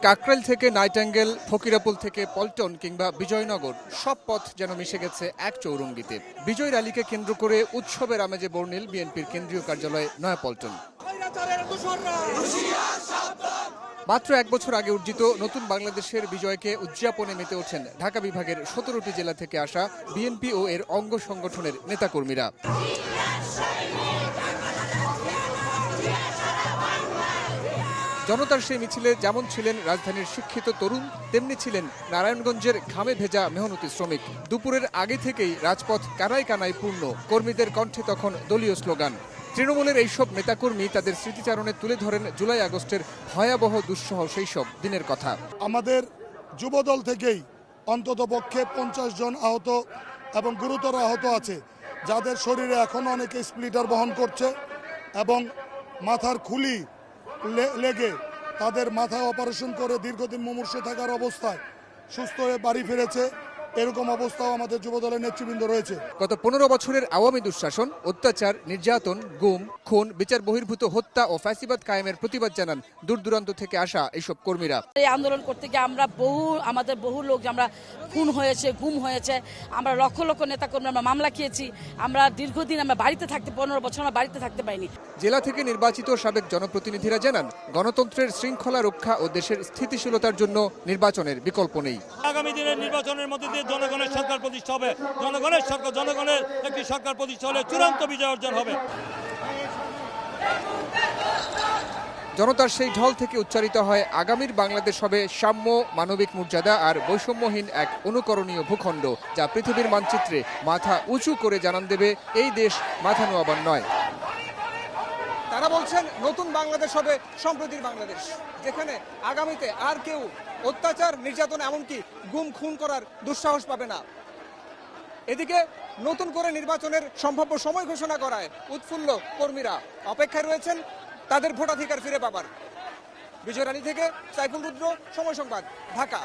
কাকরাইল থেকে নাইটাঙ্গেল, ফকিরাপুল থেকে পল্টন কিংবা বিজয়নগর সব পথ যেন মিশে গেছে এক চৌরঙ্গিতে। বিজয় র্যালিকে কেন্দ্র করে উৎসবের আমেজে বর্ণিল বিএনপির কেন্দ্রীয় কার্যালয় নয়াপল্টন। মাত্র এক বছর আগে অর্জিত নতুন বাংলাদেশের বিজয়কে উদযাপনে মেতে ওঠেন ঢাকা বিভাগের ১৭টি জেলা থেকে আসা বিএনপি ও এর অঙ্গ সংগঠনের নেতাকর্মীরা। জনতার সেই মিছিলে যেমন ছিলেন রাজধানীর শিক্ষিত তরুণ, তেমনি ছিলেন নারায়ণগঞ্জের ঘামে ভেজা মেহনতি শ্রমিক। দুপুরের আগে থেকেই রাজপথ কানায় কানায় পূর্ণ, কর্মীদের কণ্ঠে তখন দলীয় স্লোগান। তৃণমূলের এইসব নেতাকর্মী তাদের স্মৃতিচারণে তুলে ধরেন জুলাই আগস্টের ভয়াবহ দুঃসহ সেই সব দিনের কথা। আমাদের যুবদল থেকেই অন্ততপক্ষে ৫০ জন আহত এবং গুরুতর আহত আছে, যাদের শরীরে এখনও অনেকে স্প্লিটার বহন করছে এবং মাথার খুলি লেগে তাদের মাথায় অপারেশন করে দীর্ঘদিন মুমূর্ষ থাকার অবস্থায় সুস্থ হয়ে বাড়ি ফিরেছে। এরকম অবস্থাও আমাদের যুবদলের নেতৃবৃন্দ রয়েছে। গত ১৫ বছরের আওয়ামী দুঃশাসন, অত্যাচার, নির্যাতন, গুম, খুন, বিচার বহির্ভূত হত্যা ও ফ্যাসিবাদ কায়েমের প্রতিবাদ জানান দূর দূরান্ত থেকে আসা এইসব কর্মীরা। এই আন্দোলন করতে গিয়ে আমাদের বহু লোক আমরা খুন হয়েছে, গুম হয়েছে, আমরা লক্ষ লক্ষ নেতাকর্মী আমরা মামলা খেয়েছি, আমরা দীর্ঘদিন আমরা বাড়িতে থাকতে ১৫ বছর আমরা বাড়িতে থাকতে পাইনি। জেলা থেকে নির্বাচিত সাবেক জনপ্রতিনিধিরা জানান গণতন্ত্রের শৃঙ্খলা রক্ষা ও দেশের স্থিতিশীলতার জন্য নির্বাচনের বিকল্প নেই। আগামী দিনের নির্বাচনের মধ্যে দিয়ে জনগণের সরকার প্রতিষ্ঠা হবে, জনগণের একটি সরকার প্রতিষ্ঠা হলে চূড়ান্ত বিজয় অর্জন হবে। জনতার সেই ঢল থেকে উচ্চারিত হয় আগামীর বাংলাদেশ হবে সাম্য, মানবিক মর্যাদা আর বৈষম্যহীন এক অনুকরণীয় ভূখণ্ড, যা পৃথিবীর মানচিত্রে মাথা উঁচু করে জানান দেবে এই দেশ মাথা নোয়াবার নয়। তারা বলছেন নতুন বাংলাদেশ হবে সম্প্রীতির বাংলাদেশ, যেখানে আগামীতে আর কেউ অত্যাচার, নির্যাতন, এমনকি গুম খুন করার দুঃসাহস পাবে না। এদিকে নতুন করে নির্বাচনের সম্ভাব্য সময় ঘোষণা করায় উৎফুল্ল কর্মীরা অপেক্ষায় রয়েছেন তাদের ভোটাধিকার ফিরে পাবার। বিজয় রানী থেকে সাইফুল রুদ্র, সময় সংবাদ, ঢাকা।